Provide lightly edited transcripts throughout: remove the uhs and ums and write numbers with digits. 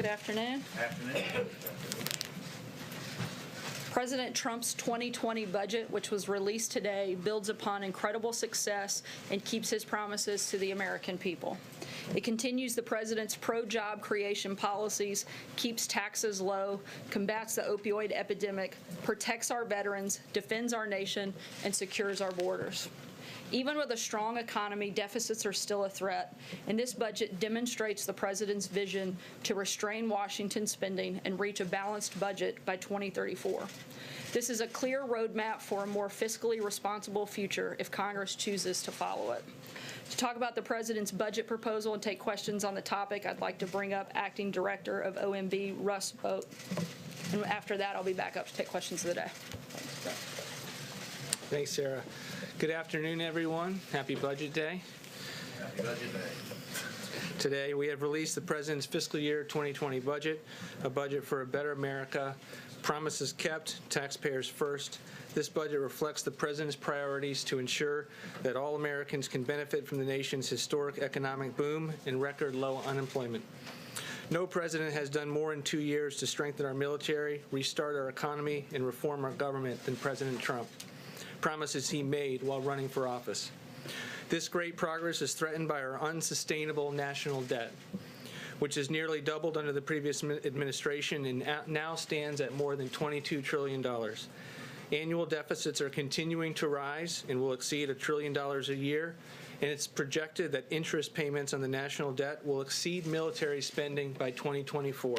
afternoon. Afternoon. President Trump's 2020 budget, which was released today, builds upon incredible success and keeps his promises to the American people. It continues the president's pro-job creation policies, keeps taxes low, combats the opioid epidemic, protects our veterans, defends our nation, and secures our borders. Even with a strong economy, deficits are still a threat, and this budget demonstrates the president's vision to restrain Washington spending and reach a balanced budget by 2034. This is a clear roadmap for a more fiscally responsible future if Congress chooses to follow it. To talk about the president's budget proposal and take questions on the topic, I'd like to bring up Acting Director of OMB, Russel, and after that, I'll be back up to take questions of the day. Thanks, Sarah. Good afternoon, everyone. Happy Budget Day. Happy Budget Day. Today, we have released the President's fiscal year 2020 budget, a budget for a better America, promises kept, taxpayers first. This budget reflects the President's priorities to ensure that all Americans can benefit from the nation's historic economic boom and record low unemployment. No president has done more in 2 years to strengthen our military, restart our economy, and reform our government than President Trump. Promises he made while running for office. This great progress is threatened by our unsustainable national debt, which has nearly doubled under the previous administration and now stands at more than $22 trillion. Annual deficits are continuing to rise and will exceed $1 trillion a year, and it's projected that interest payments on the national debt will exceed military spending by 2024.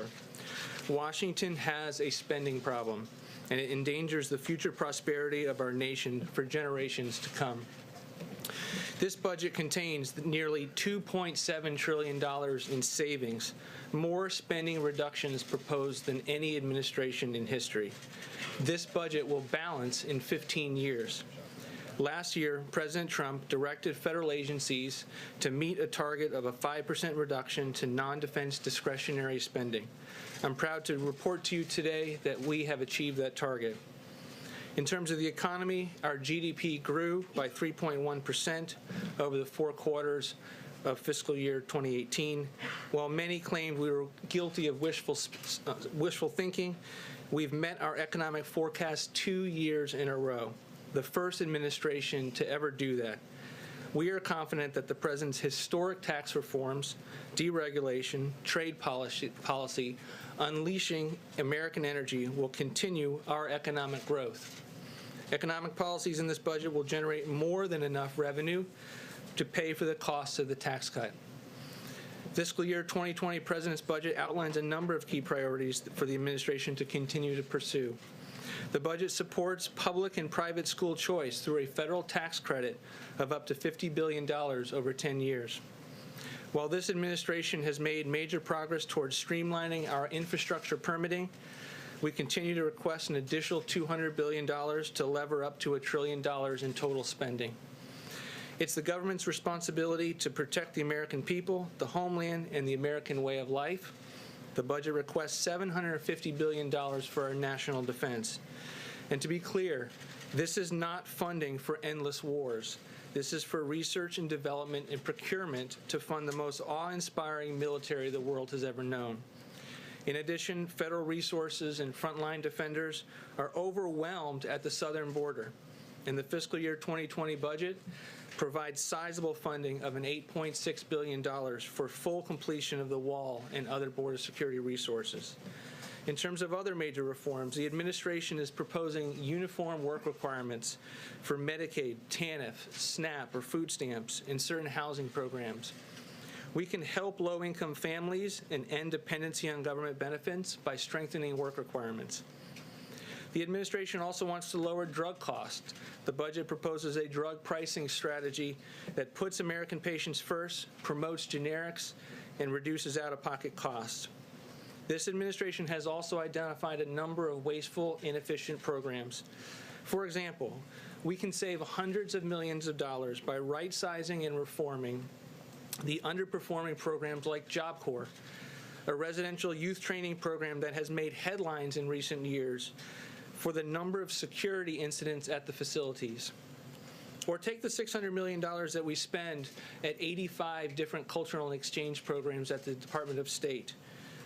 Washington has a spending problem, and it endangers the future prosperity of our nation for generations to come. This budget contains nearly $2.7 trillion in savings, more spending reductions proposed than any administration in history. This budget will balance in 15 years. Last year, President Trump directed federal agencies to meet a target of a 5% reduction to non-defense discretionary spending. I'm proud to report to you today that we have achieved that target. In terms of the economy, our GDP grew by 3.1% over the 4 quarters of fiscal year 2018. While many claimed we were guilty of wishful thinking, we've met our economic forecast 2 years in a row, the first administration to ever do that. We are confident that the President's historic tax reforms, deregulation, trade policy, unleashing American energy will continue our economic growth. Economic policies in this budget will generate more than enough revenue to pay for the costs of the tax cut. Fiscal year 2020 President's budget outlines a number of key priorities for the administration to continue to pursue. The budget supports public and private school choice through a federal tax credit of up to $50 billion over 10 years. While this administration has made major progress towards streamlining our infrastructure permitting, we continue to request an additional $200 billion to lever up to $1 trillion in total spending. It's the government's responsibility to protect the American people, the homeland, and the American way of life. The budget requests $750 billion for our national defense. And to be clear, this is not funding for endless wars. This is for research and development and procurement to fund the most awe-inspiring military the world has ever known. In addition, federal resources and frontline defenders are overwhelmed at the southern border, and the fiscal year 2020 budget provides sizable funding of an $8.6 billion for full completion of the wall and other border security resources. In terms of other major reforms, the administration is proposing uniform work requirements for Medicaid, TANF, SNAP, or food stamps in certain housing programs. We can help low-income families and end dependency on government benefits by strengthening work requirements. The administration also wants to lower drug costs. The budget proposes a drug pricing strategy that puts American patients first, promotes generics, and reduces out-of-pocket costs. This administration has also identified a number of wasteful, inefficient programs. For example, we can save hundreds of millions of dollars by right-sizing and reforming the underperforming programs like Job Corps, a residential youth training program that has made headlines in recent years for the number of security incidents at the facilities. Or take the $600 million that we spend at 85 different cultural and exchange programs at the Department of State.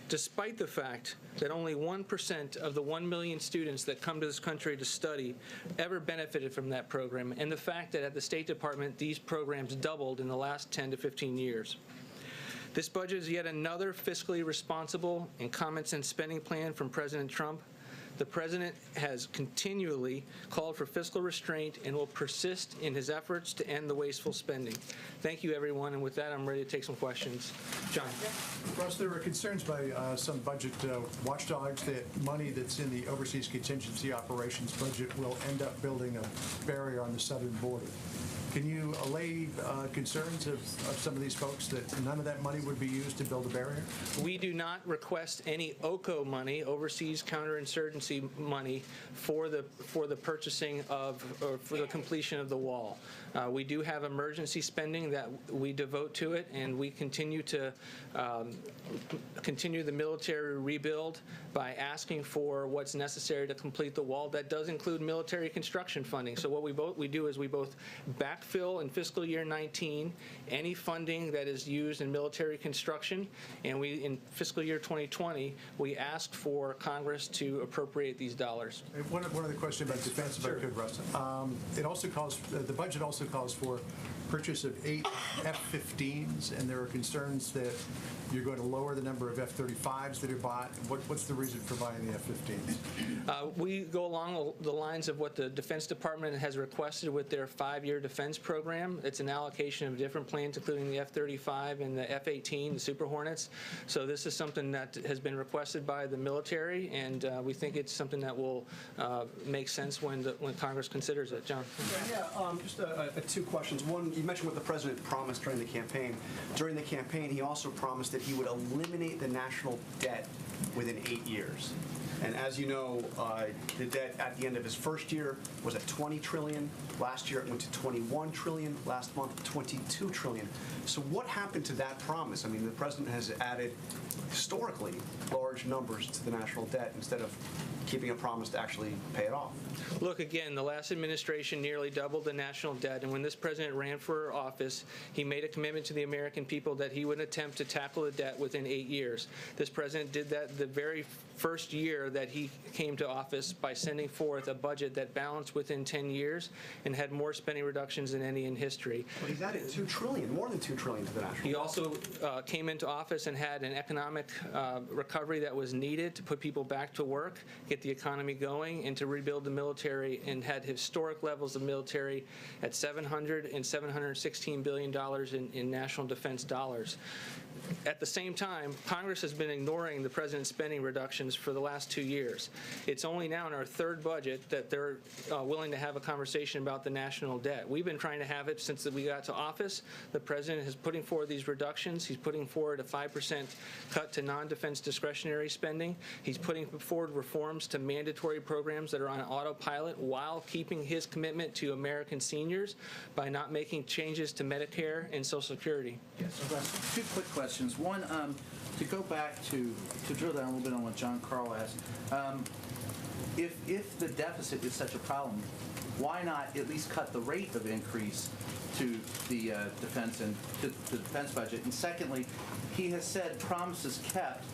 despite the fact that only 1% of the 1 million students that come to this country to study ever benefited from that program, and the fact that at the State Department these programs doubled in the last 10 to 15 years. This budget is yet another fiscally responsible and common sense spending plan from President Trump. The President has continually called for fiscal restraint and will persist in his efforts to end the wasteful spending. Thank you, everyone, and with that, I'm ready to take some questions. John. Russ, there were concerns by some budget watchdogs that money that's in the overseas contingency operations budget will end up building a barrier on the southern border. Can you allay concerns of some of these folks that none of that money would be used to build a barrier? We do not request any OCO money, overseas counterinsurgency money, for the purchasing of or for the completion of the wall. We do have emergency spending that we devote to it, and we continue to continue the military rebuild by asking for what's necessary to complete the wall. That does include military construction funding. So what we do is we both backfill in fiscal year 19 any funding that is used in military construction, and we in fiscal year 2020 we ask for Congress to appropriate these dollars. One other question about defense, if I could, Russell. It also calls the budget also calls for purchase of 8 F-15s, and there are concerns that you're going to lower the number of F-35s that are bought. What's the reason for buying the F-15s? We go along the lines of what the Defense Department has requested with their 5-year defense program. It's an allocation of different planes, including the F-35 and the F-18, the Super Hornets. So this is something that has been requested by the military, and we think it's something that will make sense when Congress considers it. John? Yeah, just two questions. One, you mentioned what the President promised during the campaign. During the campaign, he also promised that he would eliminate the national debt within 8 years. And as you know, the debt at the end of his first year was at $20 trillion. Last year it went to $21 trillion. Last month, $22 trillion. So what happened to that promise? I mean, the President has added historically large numbers to the national debt instead of keeping a promise to actually pay it off. Look, again, the last administration nearly doubled the national debt, and when this president ran for office, he made a commitment to the American people that he would attempt to tackle the debt within 8 years. This president did that the very first year that he came to office by sending forth a budget that balanced within 10 years and had more spending reductions than any in history. But he's added $2 trillion, more than $2 trillion to the national debt. He also came into office and had an economic recovery that was needed to put people back to work, get the economy going, and to rebuild the military, and had historic levels of military at $700 and $716 billion in national defense dollars. At the same time, Congress has been ignoring the president's spending reductions for the last 2 years. It's only now in our third budget that they're willing to have a conversation about the national debt. We've been trying to have it since we got to office. The president is putting forward these reductions. He's putting forward a 5% cut to non-defense discretionary spending. He's putting forward reforms to mandatory programs that are on autopilot while keeping his commitment to American seniors by not making changes to Medicare and Social Security. Yes. Two quick questions. One, to go back to drill down a little bit on what John Carl asked. If the deficit is such a problem, why not at least cut the rate of increase to the defense and to the defense budget? And secondly, he has said promises kept,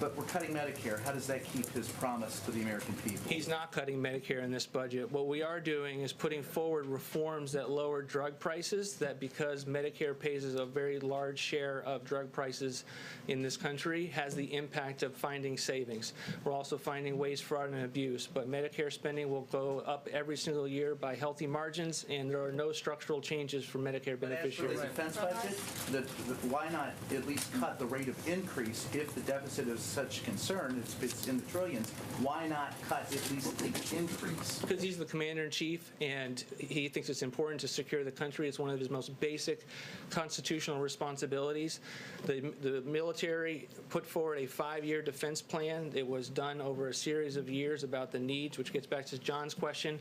but we're cutting Medicare. How does that keep his promise to the American people? He's not cutting Medicare in this budget. What we are doing is putting forward reforms that lower drug prices, that because Medicare pays a very large share of drug prices in this country, has the impact of finding savings. We're also finding waste, fraud, and abuse, but Medicare spending will go up every single year by healthy margins, and there are no structural changes for Medicare beneficiaries. But as for the defense budget, why not at least cut the rate of increase if the deficit is such concern, it's in the trillions, why not cut at least the increase? Because he's the commander-in-chief, and he thinks it's important to secure the country. It's one of his most basic constitutional responsibilities. The military put forward a 5-year defense plan. It was done over a series of years about the needs, which gets back to John's question.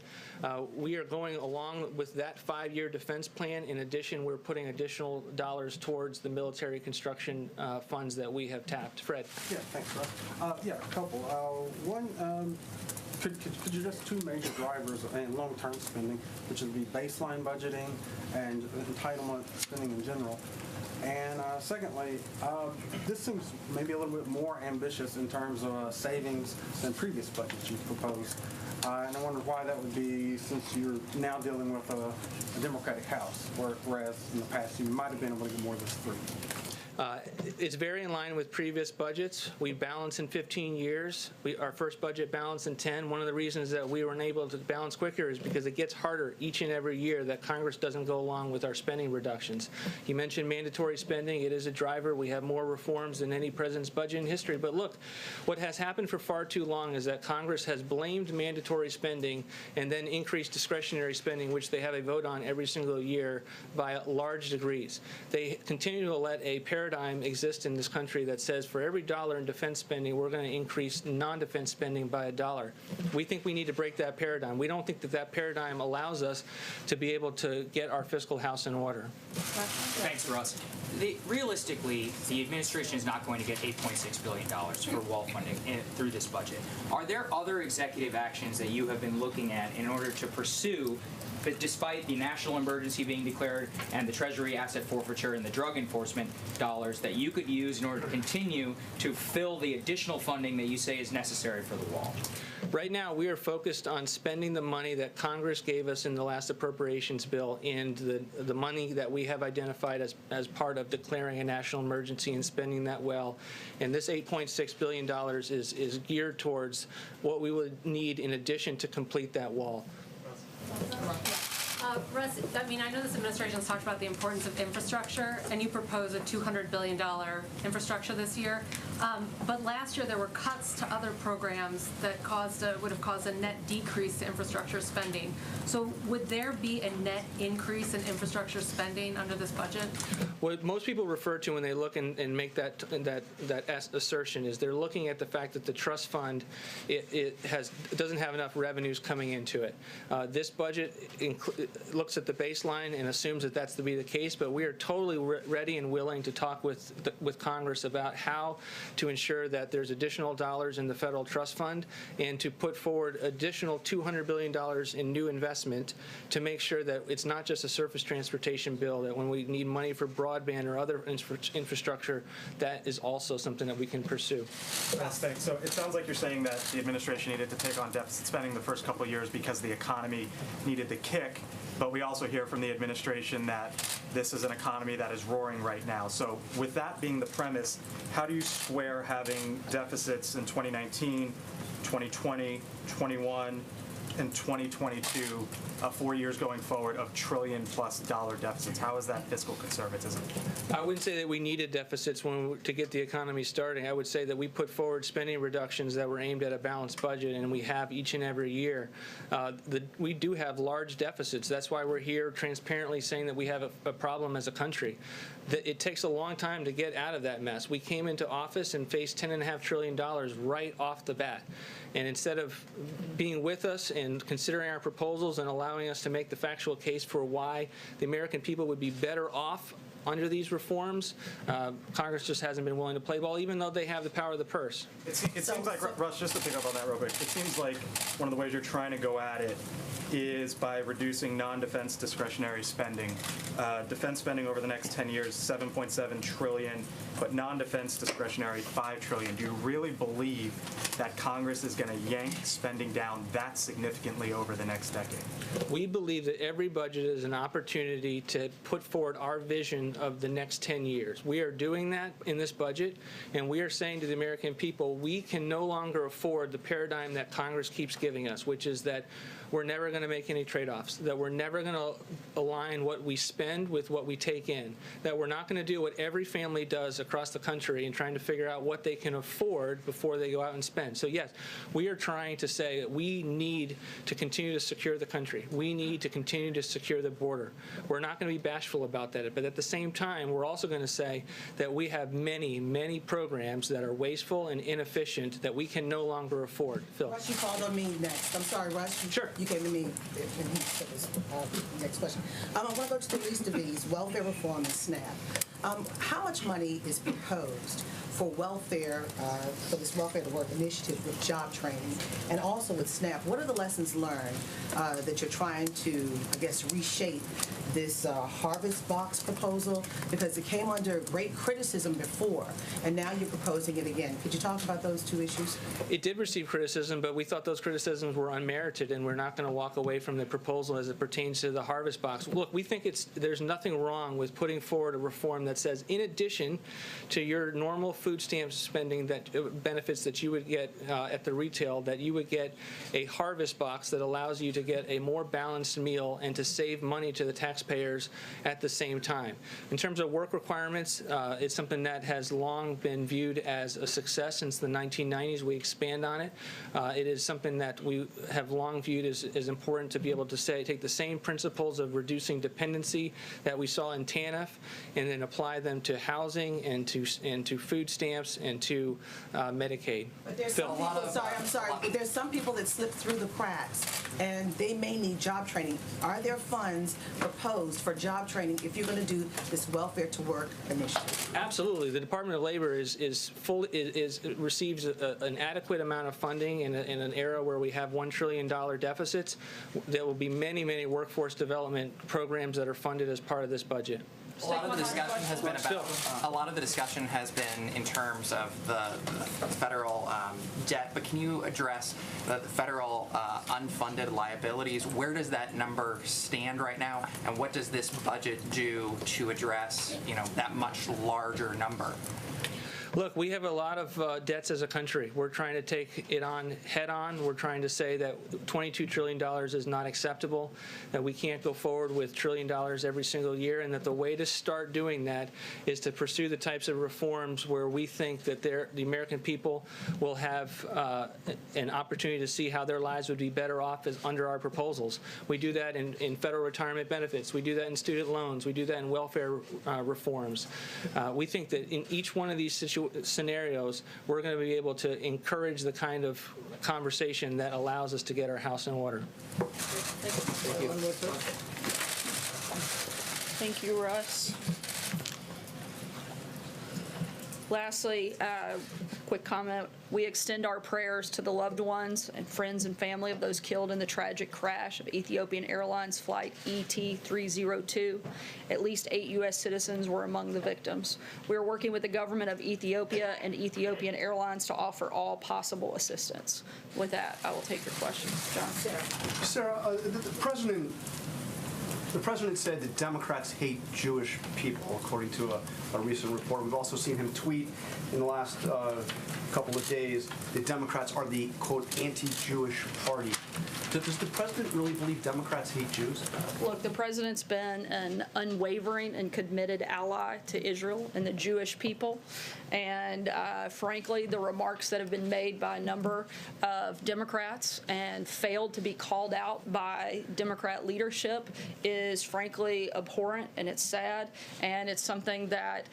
We are going along with that 5-year defense plan. In addition, we're putting additional dollars towards the military construction funds that we have tapped. Fred. Yeah, thanks, Russ. Yeah, a couple. One, could you address two major drivers in long-term spending, which would be baseline budgeting and entitlement spending in general? And secondly, this seems maybe a little bit more ambitious in terms of savings than previous budgets you've proposed. And I wonder why that would be, since you're now dealing with a Democratic House, whereas in the past you might have been able to get more of this through. It's very in line with previous budgets. We balance in 15 years. Our first budget balanced in 10. One of the reasons that we were unable to balance quicker is because it gets harder each and every year that Congress doesn't go along with our spending reductions. You mentioned mandatory spending. It is a driver. We have more reforms than any president's budget in history. But look, what has happened for far too long is that Congress has blamed mandatory spending and then increased discretionary spending, which they have a vote on every single year by large degrees. They continue to let a paradigm exist in this country that says for every dollar in defense spending, we're going to increase non-defense spending by $1. We think we need to break that paradigm. We don't think that that paradigm allows us to be able to get our fiscal house in order. Thanks, Russ. Realistically, the administration is not going to get $8.6 billion for wall funding through this budget. Are there other executive actions that you have been looking at in order to pursue, but despite the national emergency being declared and the Treasury asset forfeiture and the drug enforcement dollars, that you could use in order to continue to fill the additional funding that you say is necessary for the wall? Right now, we are focused on spending the money that Congress gave us in the last appropriations bill and the money that we have identified as part of declaring a national emergency and spending that well. And this $8.6 billion is geared towards what we would need in addition to complete that wall. Russ, I mean, I know this administration has talked about the importance of infrastructure, and you propose a $200 billion infrastructure this year. But last year there were cuts to other programs that would have caused a net decrease to infrastructure spending. So would there be a net increase in infrastructure spending under this budget? What most people refer to when they look and make that assertion is they're looking at the fact that the trust fund doesn't have enough revenues coming into it. This budget looks at the baseline and assumes that that's to be the case, but we are totally ready and willing to talk with Congress about how to ensure that there's additional dollars in the federal trust fund and to put forward additional $200 billion in new investment to make sure that it's not just a surface transportation bill, that when we need money for broadband or other infrastructure, that is also something that we can pursue. Thanks. So it sounds like you're saying that the administration needed to take on deficit spending the first couple of years because the economy needed the kick. But we also hear from the administration that this is an economy that is roaring right now. So with that being the premise, how do you square having deficits in 2019, 2020, 21, and 2022, 4 years going forward of $1 trillion+ deficits? How is that fiscal conservatism? I wouldn't say that we needed deficits to get the economy starting. I would say that we put forward spending reductions that were aimed at a balanced budget, and we have each and every year. We do have large deficits. That's why we're here transparently saying that we have a problem as a country. It takes a long time to get out of that mess. We came into office and faced $10.5 trillion right off the bat. And instead of being with us and considering our proposals and allowing us to make the factual case for why the American people would be better off under these reforms, Congress just hasn't been willing to play ball, even though they have the power of the purse. It seems like, Russ, just to pick up on that real quick, it seems like one of the ways you're trying to go at it is by reducing non-defense discretionary spending. Defense spending over the next 10 years, $7.7 trillion, but non-defense discretionary, $5 trillion. Do you really believe that Congress is going to yank spending down that significantly over the next decade? We believe that every budget is an opportunity to put forward our vision of the next 10 years. We are doing that in this budget, and we are saying to the American people, we can no longer afford the paradigm that Congress keeps giving us, which is that we're never going to make any trade-offs, that we're never going to align what we spend with what we take in, that we're not going to do what every family does across the country in trying to figure out what they can afford before they go out and spend. So yes, we are trying to say that we need to continue to secure the country. We need to continue to secure the border. We're not going to be bashful about that, but at the same time, we're also going to say that we have many, many programs that are wasteful and inefficient that we can no longer afford. Phil. Russ, you called on me next. I'm sorry, Russ. Sure. You came to me when he said his next question. I want to go to the least of these, welfare reform and SNAP. How much money is proposed for welfare, for this Welfare to Work initiative with job training and also with SNAP? What are the lessons learned that you're trying to, I guess, reshape this harvest box proposal? Because it came under great criticism before, and now you're proposing it again. Could you talk about those two issues? It did receive criticism, but we thought those criticisms were unmerited, and we're not going to walk away from the proposal as it pertains to the harvest box. Look, we think there's nothing wrong with putting forward a reform that says, in addition to your normal food stamp spending that benefits that you would get at the retail, that you would get a harvest box that allows you to get a more balanced meal and to save money to the taxpayers at the same time. In terms of work requirements, it's something that has long been viewed as a success since the 1990s. We expand on it. It is something that we have long viewed as important to be able to take the same principles of reducing dependency that we saw in TANF and then apply them to housing and to food stamps and to Medicaid. But there's some people, I'm sorry, but there's some people that slip through the cracks, and they may need job training. Are there funds proposed for job training if you're going to do this Welfare to Work initiative? Absolutely. The Department of Labor receives an adequate amount of funding in an era where we have $1 trillion deficits. There will be many, many workforce development programs that are funded as part of this budget. A lot of the discussion has been in terms of the federal debt, but can you address the federal unfunded liabilities? Where does that number stand right now, and what does this budget do to address, that much larger number? Look, we have a lot of debts as a country. We're trying to take it on head on. We're trying to say that $22 trillion is not acceptable, that we can't go forward with $1 trillion every single year, and that the way to start doing that is to pursue the types of reforms where we think that the American people will have an opportunity to see how their lives would be better off under our proposals. We do that in federal retirement benefits. We do that in student loans. We do that in welfare reforms. We think that in each one of these scenarios, we're going to be able to encourage the kind of conversation that allows us to get our house in order. Thank you. Thank you, Russ. Lastly, quick comment. We extend our prayers to the loved ones and friends and family of those killed in the tragic crash of Ethiopian Airlines Flight ET-302. At least 8 U.S. citizens were among the victims. We are working with the government of Ethiopia and Ethiopian Airlines to offer all possible assistance. With that, I will take your questions. John. Sarah, the president said that Democrats hate Jewish people, according to a recent report. We've also seen him tweet in the last couple of days that Democrats are the, quote, anti-Jewish party. Does the president really believe Democrats hate Jews? Look, the president's been an unwavering and committed ally to Israel and the Jewish people. And frankly, the remarks that have been made by a number of Democrats and failed to be called out by Democrat leadership is frankly abhorrent, and it's sad, and it's something that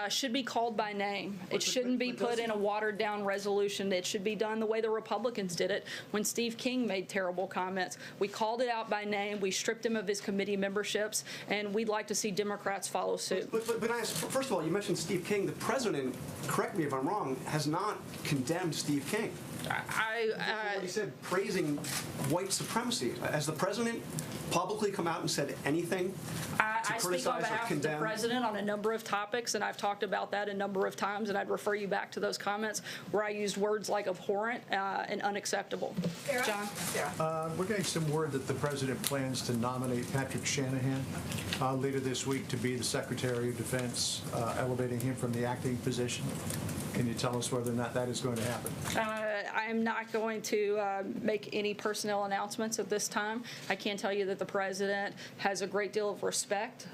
should be called by name. It shouldn't be put in a watered-down resolution. It should be done the way the Republicans did it when Steve King made terrible comments. We called it out by name. We stripped him of his committee memberships, and we'd like to see Democrats follow suit. But first of all, you mentioned Steve King. The president, correct me if I'm wrong, has not condemned Steve King. What he said, praising white supremacy. Has the president publicly come out and said anything to I speak on criticize or behalf of the condemn? president on a number of topics, and I've talked about that a number of times, and I'd refer you back to those comments where I used words like abhorrent and unacceptable. John? We're getting some word that the president plans to nominate Patrick Shanahan later this week to be the Secretary of Defense, elevating him from the acting position. Can you tell us whether or not that is going to happen? I'm not going to make any personnel announcements at this time. I can tell you that the president has a great deal of respect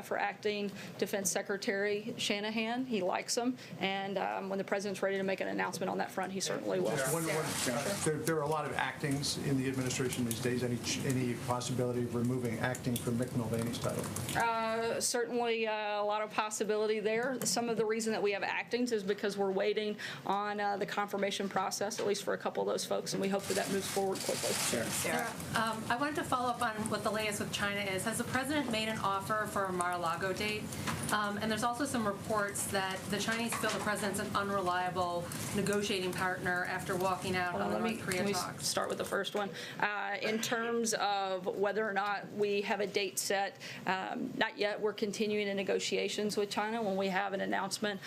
for acting Defense Secretary Shanahan. He likes him, and when the president's ready to make an announcement on that front, he certainly will. There are a lot of actings in the administration these days. Any possibility of removing acting from Mick Mulvaney's title? Certainly a lot of possibility there. Some of the reason that we have actings is because we're waiting on the confirmation process, at least for a couple of those folks, and we hope that moves forward quickly. Sarah, I wanted to follow up on what the latest with China is. Has the president made an offer for a Mar-a-Lago date? And there's also some reports that the Chinese feel the president's an unreliable negotiating partner after walking out on the North Korea Can we talks. start with the first one? In terms of whether or not we have a date set, not yet. We're continuing in negotiations with China. When we have an announcement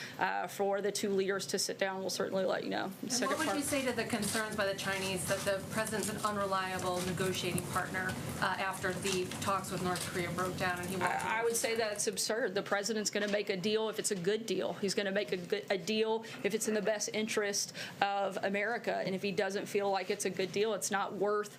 for the two leaders to sit down, we'll certainly let you know. And what would you say to the concerns by the Chinese that the president's an unreliable negotiating partner after the talks with North Korea broke down and he walked I would say that it's absurd. The president's going to make a deal if it's a good deal. He's going to make a deal if it's in the best interest of America. And if he doesn't feel like it's a good deal, it's not worth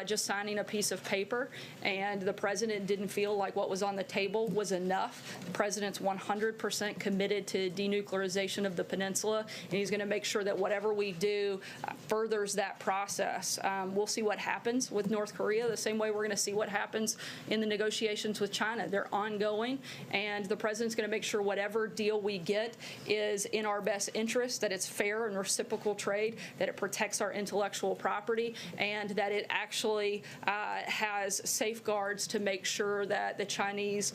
just signing a piece of paper. And the president didn't feel like what was on the table was enough. The president's 100% committed to denuclearization of the peninsula, and he's going to make sure that whatever we do furthers that process. We'll see what happens with North Korea the same way we're going to see what happens in the negotiations with China. They're ongoing, and the president's going to make sure whatever deal we get is in our best interest, that it's fair and reciprocal trade, that it protects our intellectual property, and that it actually has safeguards to make sure that the Chinese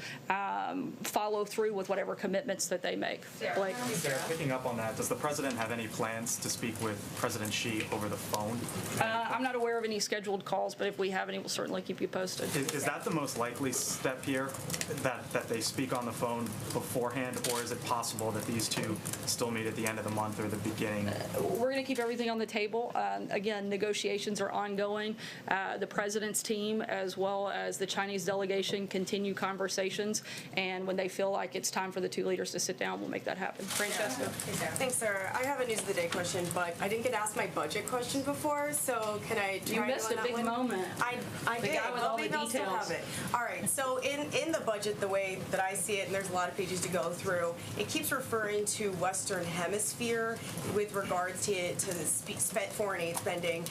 follow through with whatever commitments that they make. Blake? Sarah, picking up on that, does the president have any plans to speak with President Xi over the phone? I'm not aware of any scheduled calls, but if we have any, we'll certainly keep you posted. Is that the most likely step here, that they speak on the phone beforehand, or is it possible that these two still meet at the end of the month or the beginning? We're going to keep everything on the table. Again, negotiations are ongoing. The president's team, as well as the Chinese delegation, continue conversations, and when they feel like it's time for the two leaders to sit down, we'll make that happen. Francesca? Thanks, Sarah. I have a news of the day question, but I didn't get asked my budget question before, so can I try You missed on a that big one? moment. I The did. guy with Well, all the maybe I'll still details. have it. All right. So in the budget, the way that I see it, and there's a lot of pages to go through, it keeps referring to Western Hemisphere with regards to foreign aid spending,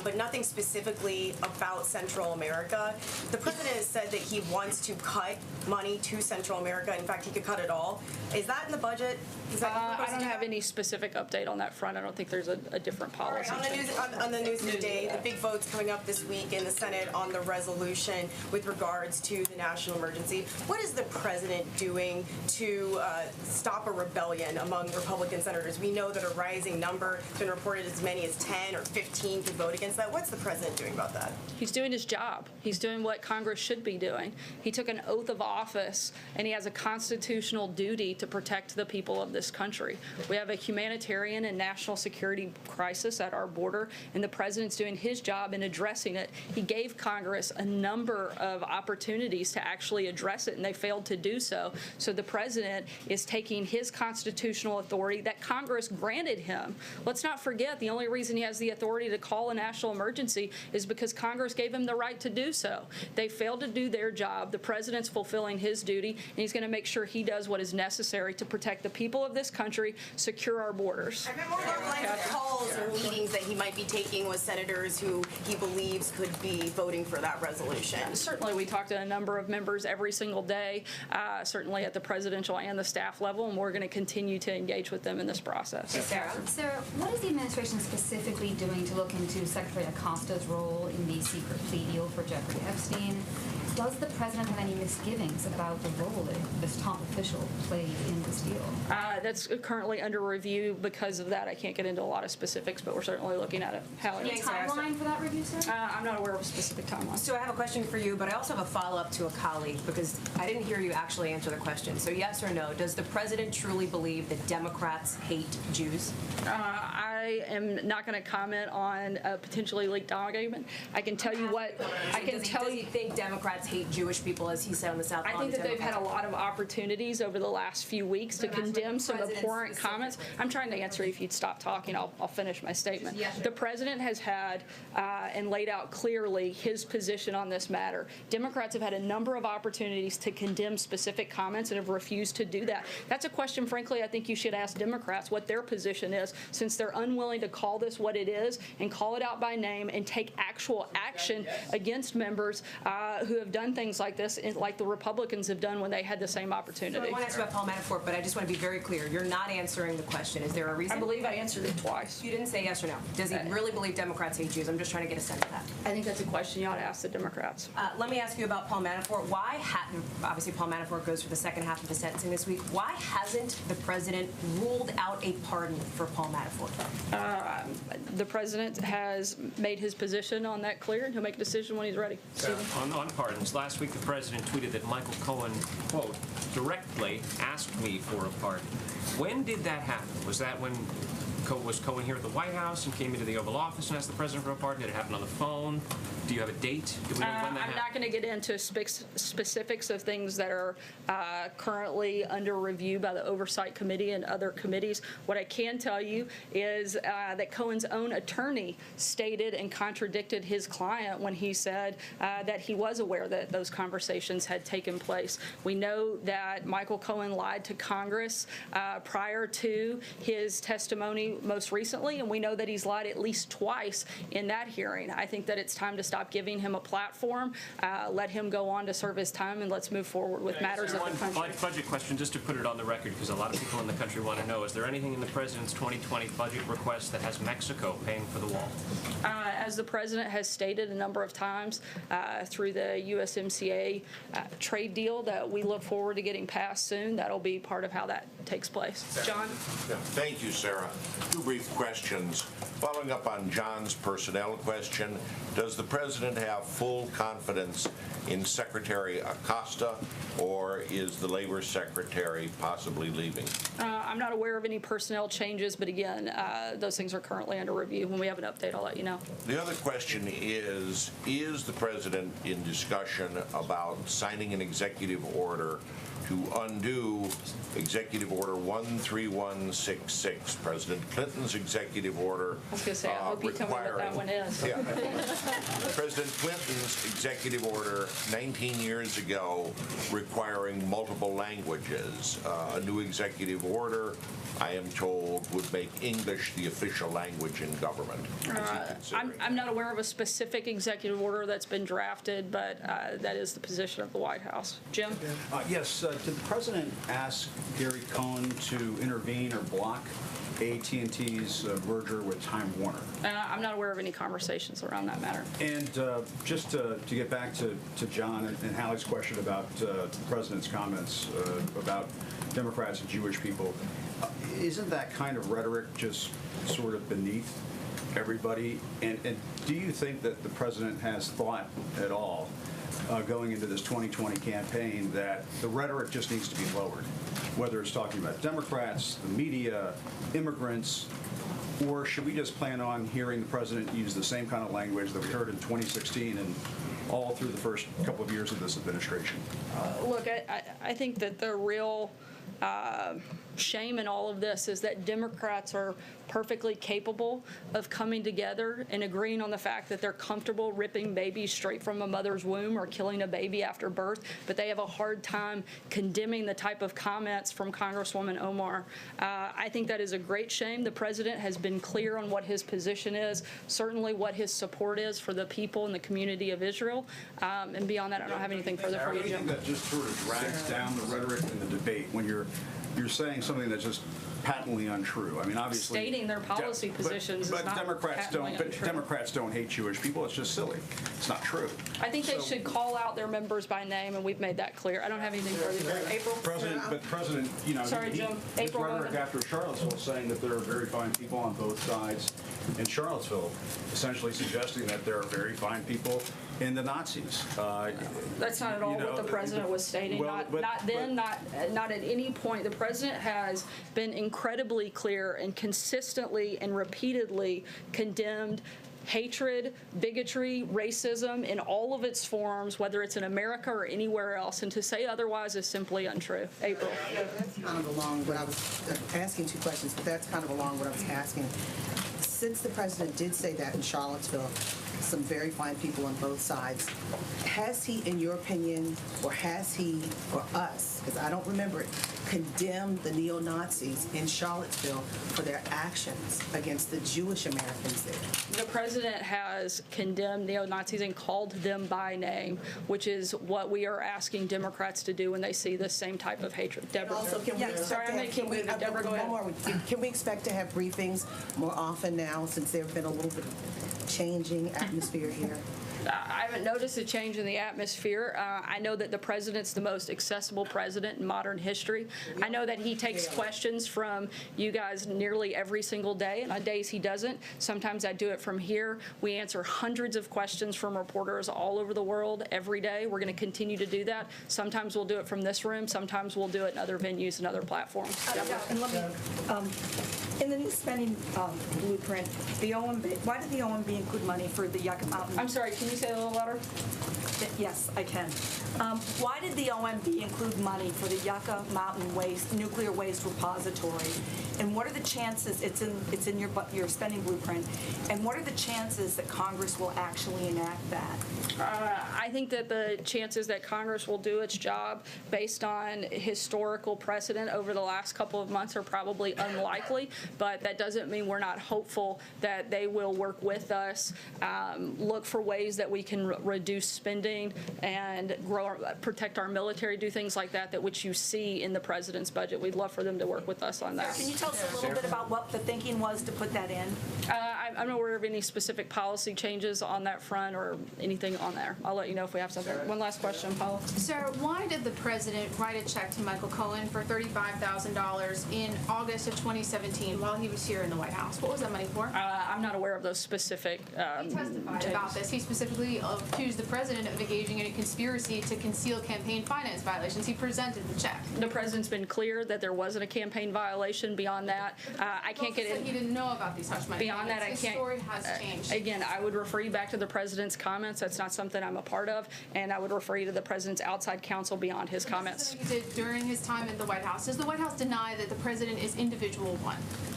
but nothing specifically about Central America. The president has said that he wants to cut money to Central America. In fact, he could cut it all. Is that in the budget? Is that I don't have any specific update on that front. I don't think there's a different All policy. right, on the news today, the big vote's coming up this week in the Senate on the resolution with regards to the national emergency. What is the president doing to stop a rebellion among Republican senators? We know that a rising number has been reported as many as 10 or 15 could vote against that. What's the president doing about that? He's doing his job. He's doing what Congress should be doing. He took an oath of office, and he has a constitutional duty to protect the people of this country. We have a humanitarian and national security crisis at our border, and the president's doing his job in addressing it. He gave Congress a number of opportunities to actually address it, and they failed to do so. So the president is taking his constitutional authority that Congress granted him. Let's not forget, the only reason he has the authority to call a national emergency is because Congress gave him the right to do so. They failed to do their job. The president's fulfilling his duty, and he's going to make sure he does what is necessary to protect the people of this country, secure our borders. I meant more along the lines of calls or meetings that he might be taking with senators who he believes could be voting for that resolution. Certainly, we talk to a number of members every single day, certainly at the presidential and the staff level, and we're going to continue to engage with them in this process. Sarah, what is the administration specifically doing to look into Secretary Acosta's role in the secret plea deal for Jeffrey Epstein? Does the president have any misgivings about the role that this top official played in this deal? That's currently under review. Because of that, I can't get into a lot of specifics, but we're certainly looking at it. Any timeline for that review, sir? I'm not aware of a specific timeline. So I have a question for you, but I also have a follow-up to a colleague because I didn't hear you actually answer the question. So yes or no, does the president truly believe that Democrats hate Jews? I am not going to comment on a potentially leaked document. I can tell you what I can tell you. Does he think Democrats hate Jewish people, as he said on the South Lawn? I think that they've had a lot of opportunities over the last few weeks to condemn some abhorrent comments. I'm trying to answer. If you'd stop talking, I'll finish my statement. The president has had and laid out clearly his position on this matter. Democrats have had a number of opportunities to condemn specific comments and have refused to do that. That's a question, frankly, I think you should ask Democrats what their position is, since they're unwilling to call this what it is and call it out by name and take actual action against members who have done things like this, like the Republicans have done when they had the same So opportunity. I want to ask about Paul Manafort, but I just want to be very clear. You're not answering the question. Is there a reason? I believe I answered it twice. You didn't say yes or no. Does he really believe Democrats hate Jews? I'm just trying to get a sense of that. I think that's a question you ought to ask the Democrats. Let me ask you about Paul Manafort. Why hadn't, obviously Paul Manafort goes for the second half of the sentencing this week. Why hasn't the president ruled out a pardon for Paul Manafort? The president has made his position on that clear, and he'll make a decision when he's ready. On pardons, last week the president tweeted that Michael Cohen, quote, directly asked me for a pardon. When did that happen? Was that when was Cohen here at the White House and came into the Oval Office and asked the president for a pardon? Did it happen on the phone? Do you have a date? Do we know when that I'm happened? not going to get into specifics of things that are currently under review by the Oversight Committee and other committees. What I can tell you is that Cohen's own attorney stated and contradicted his client when he said that he was aware that those conversations had taken place. We know that Michael Cohen lied to Congress prior to his testimony most recently, and we know that he's lied at least twice in that hearing. I think that it's time to stop giving him a platform, let him go on to serve his time, and let's move forward with matters of the country. One budget question, just to put it on the record, because a lot of people in the country want to know, is there anything in the president's 2020 budget request that has Mexico paying for the wall? As the president has stated a number of times through the USMCA trade deal that we look forward to getting passed soon, that'll be part of how that takes place. John? Thank you, Sarah. Two brief questions. Following up on John's personnel question, does the president have full confidence in Secretary Acosta, or is the Labor Secretary possibly leaving? I'm not aware of any personnel changes, but again, those things are currently under review. When we have an update, I'll let you know. The other question is the president in discussion about signing an executive order to undo Executive Order 13166, President Clinton's executive order. I was going to say, I hope you tell me what that one is. Yeah. President Clinton's executive order 19 years ago requiring multiple languages. A new executive order, I am told, would make English the official language in government. I'm not aware of a specific executive order that's been drafted, but that is the position of the White House. Jim? Yes. Did the president ask Gary Cohn to intervene or block AT&T's merger with Time Warner? I'm not aware of any conversations around that matter. And just to get back to John and Hallie's question about the president's comments about Democrats and Jewish people, isn't that kind of rhetoric just sort of beneath everybody? And do you think that the president has thought at all going into this 2020 campaign that the rhetoric just needs to be lowered, whether it's talking about Democrats, the media, immigrants, or should we just plan on hearing the president use the same kind of language that we heard in 2016 and all through the first couple of years of this administration? Look, I think that the real shame in all of this is that Democrats are perfectly capable of coming together and agreeing on the fact that they're comfortable ripping babies straight from a mother's womb or killing a baby after birth, but they have a hard time condemning the type of comments from Congresswoman Omar. I think that is a great shame. The president has been clear on what his position is, certainly what his support is for the people and the community of Israel. And beyond that, I don't have anything further for you, Jim. That just sort of drags down the rhetoric in the debate when you're saying something that's just patently untrue. I mean, obviously stating their policy positions is not patently untrue. Democrats don't hate Jewish people. It's just silly. It's not true. I think they should call out their members by name, and we've made that clear. I don't have anything further. April? President, you know, Sorry, Jim. his April rhetoric after Charlottesville saying that there are very fine people on both sides in Charlottesville, essentially suggesting that there are very fine people in the Nazis. That's not at all what the president was stating. Not at any point. The president has been incredibly clear and consistently and repeatedly condemned hatred, bigotry, racism in all of its forms, whether it's in America or anywhere else, and to say otherwise is simply untrue. April. That's kind of along what I was asking, two questions, but that's kind of along what I was asking. since the president did say that in Charlottesville, some very fine people on both sides, has he, in your opinion, or has he, for us, because I don't remember it, condemned the neo-Nazis in Charlottesville for their actions against the Jewish Americans there? The president has condemned neo-Nazis and called them by name, which is what we are asking Democrats to do when they see this same type of hatred. Deborah. Also, can we Deborah, go ahead. Can we expect to have briefings more often now, since there have been a little bit of changing atmosphere here? I haven't noticed a change in the atmosphere. I know that the president's the most accessible president in modern history. I know that he takes questions from you guys nearly every single day, and on days he doesn't, sometimes I do it from here. We answer hundreds of questions from reporters all over the world every day. We're going to continue to do that. Sometimes we'll do it from this room. Sometimes we'll do it in other venues and other platforms. And let me, in the new spending blueprint, the OMB, why did the OMB include money for the Yucca Mountain? I'm sorry, can you say it a little louder? Yes, I can. Why did the OMB include money for the Yucca Mountain nuclear waste repository? And what are the chances, it's in your spending blueprint, and what are the chances that Congress will actually enact that? I think that the chances that Congress will do its job based on historical precedent over the last couple of months are probably unlikely, but that doesn't mean we're not hopeful that they will work with us, look for ways that we can reduce spending and protect our military, do things like that, which you see in the president's budget. We'd love for them to work with us on that. Can you tell us a little bit about what the thinking was to put that in? I'm not aware of any specific policy changes on that front or anything on there. I'll let you know if we have something. One last question, Paula. Sir, why did the president write a check to Michael Cohen for $35,000 in August of 2017 while he was here in the White House? What was that money for? I'm not aware of those specific He testified about this. He specifically accused the president of engaging in a conspiracy to conceal campaign finance violations. He presented the check. The president's been clear that there wasn't a campaign violation. Beyond that, I can't get in. He didn't know about these hush money. Beyond that, I can't. His story has changed. Again, I would refer you back to the president's comments. That's not something I'm a part of, and I would refer you to the president's outside counsel beyond his comments. He did during his time at the White House. Does the White House deny that the president is individual one?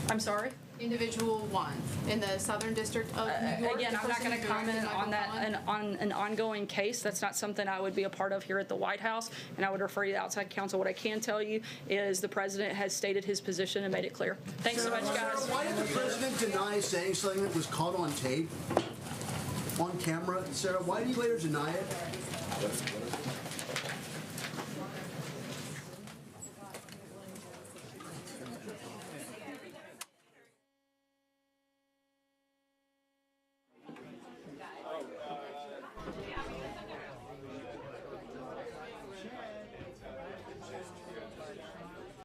I'm sorry? Individual one in the Southern District of New York. Again, I'm not going to comment on that on an ongoing case. That's not something I would be a part of here at the White House, and I would refer you to outside counsel. What I can tell you is the president has stated his position and made it clear. Thanks so much, guys. Why did the president deny saying something that was caught on tape, on camera? Sarah, why did he later deny it?